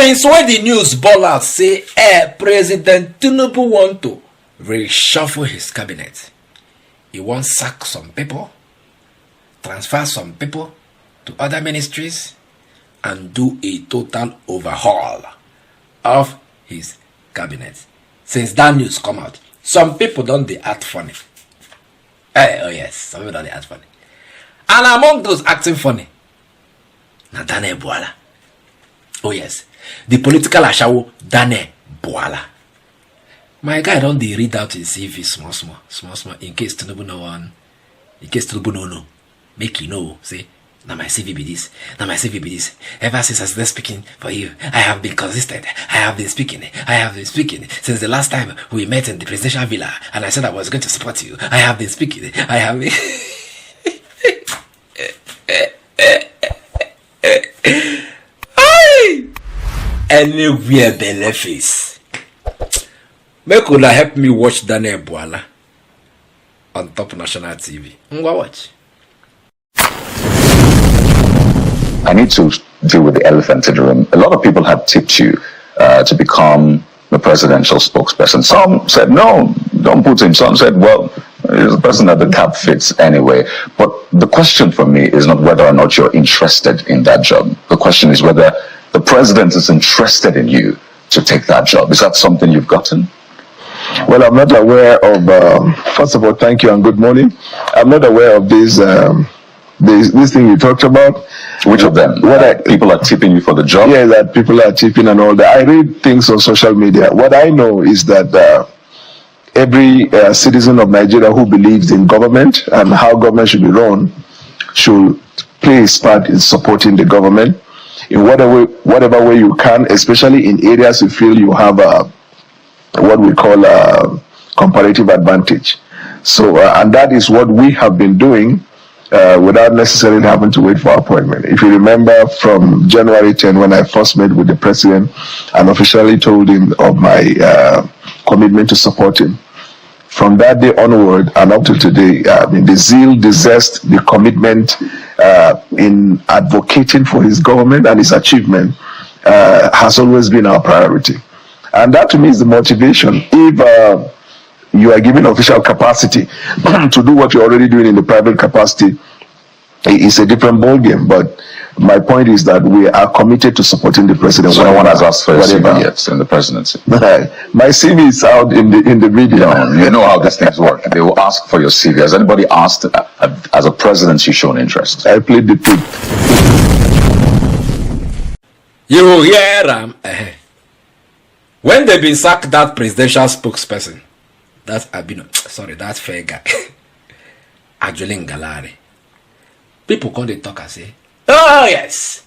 Since when the news Bwala say President Tinubu want to reshuffle his cabinet, he wants sack some people, transfer some people to other ministries, and do a total overhaul of his cabinet. Since that news come out, some people don't they act funny. Oh yes, some people don't they act funny. And among those acting funny, Daniel Bwala. Oh yes, the political ashawo Daniel Bwala. My guy don't they read out his CV small, in case Tinubu no one, in case Tinubu no know, make you know, say, now my CV be this, now my CV be this. Ever since I started speaking for you, I have been consistent. I have been speaking since the last time we met in the presidential villa, and I said I was going to support you. I have been speaking. I have been. Anywhere belly face. Make una help me watch Daniel Bwala on Top National TV. Ngwa watch. I need to deal with the elephant in the room. A lot of people had tipped you to become the presidential spokesperson. Some said, no, don't put him. Some said, well, he's a person that the cap fits anyway. But the question for me is not whether or not you're interested in that job. The question is whether the president is interested in you to take that job. Is that something you've gotten? Well, I'm not aware of, first of all, thank you and good morning. I'm not aware of this thing you talked about. Which of them? People are tipping you for the job? Yeah, that people are tipping and all that. I read things on social media. What I know is that every citizen of Nigeria who believes in government and how government should be run should play his part in supporting the government in whatever way you can, especially in areas you feel you have what we call a comparative advantage. So, and that is what we have been doing without necessarily having to wait for appointment. If you remember from January 10, when I first met with the president and officially told him of my commitment to support him, from that day onward and up to today, the zeal, the zest, the commitment in advocating for his government and his achievement has always been our priority. And that to me is the motivation. If you are given official capacity to do what you're already doing in the private capacity, it's a different ballgame. But my point is that we are committed to supporting the president. So no one has asked for your CV yet in the presidency? My CV is out in the media. No, you know how these things work. They will ask for your CV. Has anybody asked, as a president, you shown interest? I played the tip. You hear when they been sacked that presidential spokesperson, that's that fair guy, Ajolin Galari. People come they talk and say, oh yes,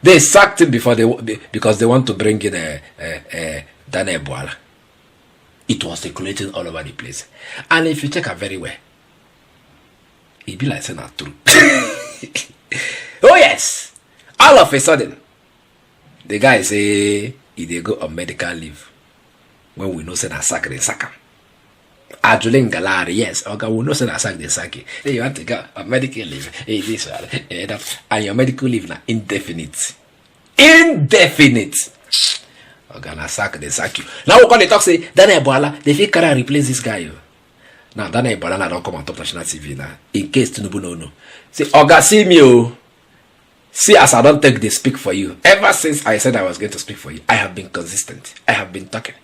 they sacked him because they want to bring in Daniel Bwala. It was circulating all over the place, and if you check it very well, it be like saying that true. Oh yes, all of a sudden, the guy say they go on medical leave when we know say na sack they sack him. Ajolin Galari, yes, okay, we know say na sack they sack it. Then you want to go on medical leave, this one, that, and your medical leave na indefinite. Okay, na sack they sack you. Now we call the talk say Daniel Bwala, they feel carry replace this guy. Now Daniel Bwala don't come on Top National TV now. In case Tinubu no. Say, Oga, see me oh. See, as I don't take the speak for you. Ever since I said I was going to speak for you, I have been consistent. I have been talking.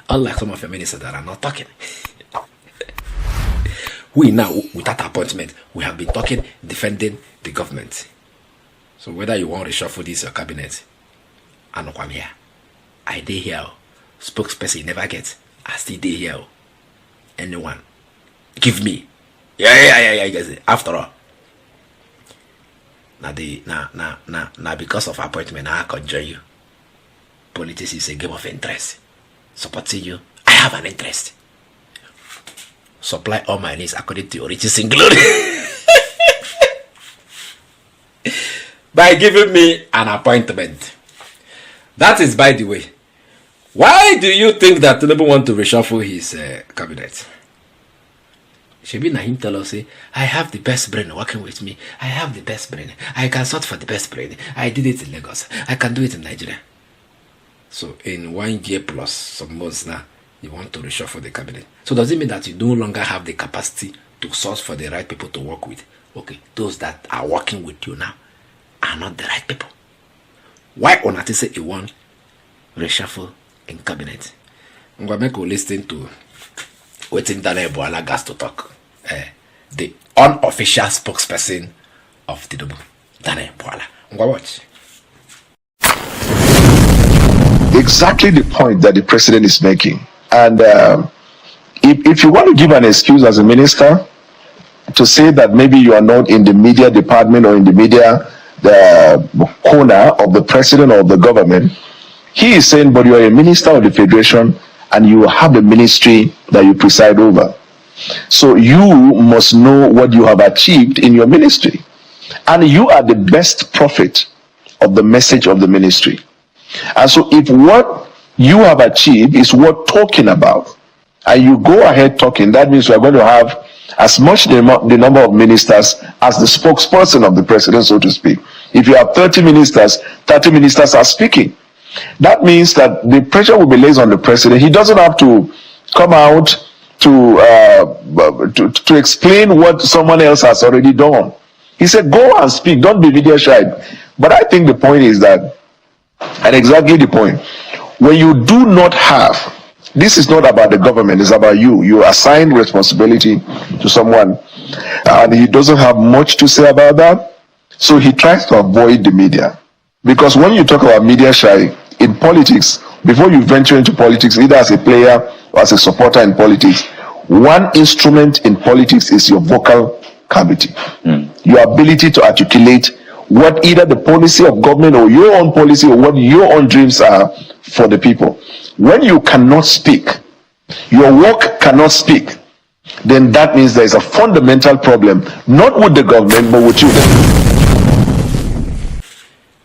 Unlike some of your ministers that are not talking. We now, with that appointment, we have been talking, defending the government. So whether you want to reshuffle this your cabinet, I know I'm here. I did here. Spokesperson you never get. I still did here. Anyone. Give me. Yeah. After all. Now because of appointment, I conjure you. Politics is a game of interest. Supporting you, I have an interest. Supply all my needs according to your riches included. By giving me an appointment. That is, by the way, why do you think that Tinubu want to reshuffle his cabinet? Shebi na him tell us, say, I have the best brain working with me. I have the best brain. I can sort for the best brain. I did it in Lagos. I can do it in Nigeria. So in 1 year plus some months now, you want to reshuffle the cabinet. So does it mean that you no longer have the capacity to source for the right people to work with? Okay, those that are working with you now are not the right people. Why on earth say you want reshuffle in cabinet? I'm going to listen to waiting Daniel Bwala gas to talk. The unofficial spokesperson of Tinubu, Daniel Bwala. I'm going to watch. Exactly the point that the president is making. And if you want to give an excuse as a minister to say that maybe you are not in the media department or in the media the corner of the president or the government, he is saying, but you are a minister of the federation and you have a ministry that you preside over. So you must know what you have achieved in your ministry. And you are the best prophet of the message of the ministry. And so if what you have achieved is worth talking about, and you go ahead talking, that means you are going to have as much the number of ministers as the spokesperson of the president, so to speak. If you have 30 ministers, 30 ministers are speaking. That means that the pressure will be laid on the president. He doesn't have to come out to explain what someone else has already done. He said, go and speak, don't be media shy. But I think the point is that, and exactly the point, when you do not have, this is not about the government, it's about you. You assign responsibility to someone, and he doesn't have much to say about that. So he tries to avoid the media. Because when you talk about media shy in politics, before you venture into politics, either as a player or as a supporter in politics, one instrument in politics is your vocal cavity. Your ability to articulate what either the policy of government or your own policy or what your own dreams are for the people. When you cannot speak, your work cannot speak, then that means there is a fundamental problem, not with the government, but with you.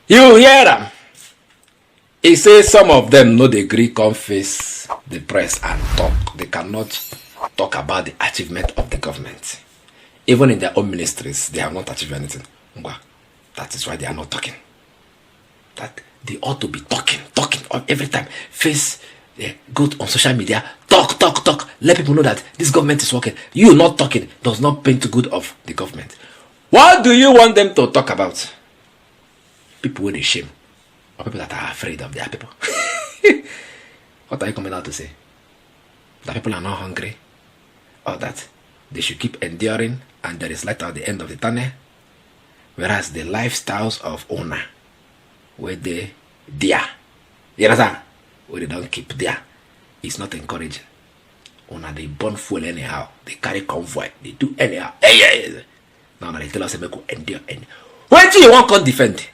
You hear them? He says some of them no degree come face the press and talk. They cannot talk about the achievement of the government. Even in their own ministries, they have not achieved anything. That is why they are not talking. That they ought to be talking every time. Face, go on social media, talk. Let people know that this government is working. You not talking does not paint good of the government. What do you want them to talk about? People with a shame, or people that are afraid of their people. What are you coming out to say? That people are not hungry, or that they should keep enduring and there is light at the end of the tunnel? Whereas the lifestyles of owner, where they there, you understand? Where they don't keep there, it's not encouraging. Owner they burn fuel anyhow, they carry convoy, they do anyhow. Hey. Now they tell us they go endure. What do you want to defend?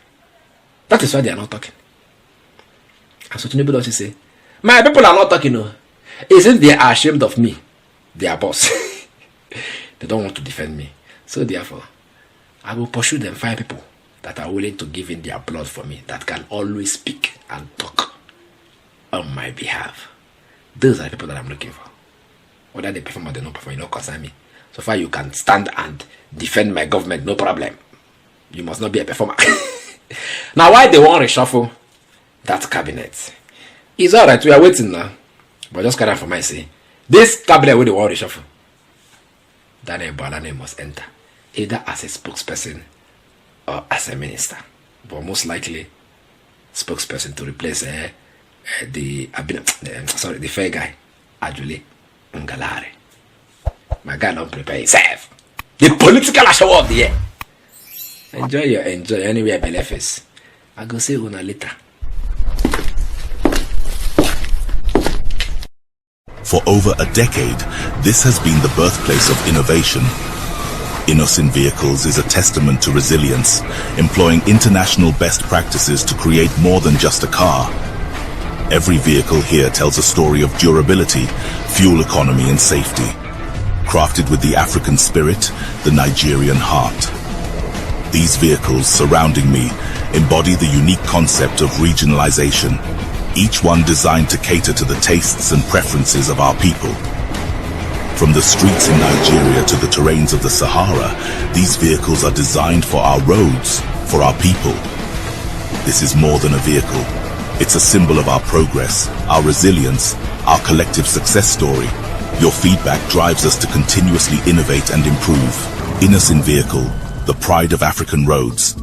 That is why they are not talking. And so Tinubu does say, my people are not talking. No. Isn't they are ashamed of me, their boss? They don't want to defend me. So therefore, I will pursue them, find people that are willing to give in their blood for me, that can always speak and talk on my behalf. Those are the people that I'm looking for. Whether they perform or they don't perform, you don't concern me. So far you can stand and defend my government, no problem. You must not be a performer. Now why they want to reshuffle that cabinet? It's alright, we are waiting now. But just carry on for my say. This cabinet where they want to reshuffle, Daniel Bwala must enter, either as a spokesperson or as a minister, but most likely spokesperson to replace the fair guy, Ajuli Ngalare. My guy don't prepare himself. The political show of the year. Enjoy anywhere by face. I go say una later. For over a decade, this has been the birthplace of innovation. Innocent Vehicles is a testament to resilience, employing international best practices to create more than just a car. Every vehicle here tells a story of durability, fuel economy and safety. Crafted with the African spirit, the Nigerian heart. These vehicles surrounding me embody the unique concept of regionalization, each one designed to cater to the tastes and preferences of our people. From the streets in Nigeria to the terrains of the Sahara, these vehicles are designed for our roads, for our people. This is more than a vehicle. It's a symbol of our progress, our resilience, our collective success story. Your feedback drives us to continuously innovate and improve. Innocent Vehicle, the pride of African roads.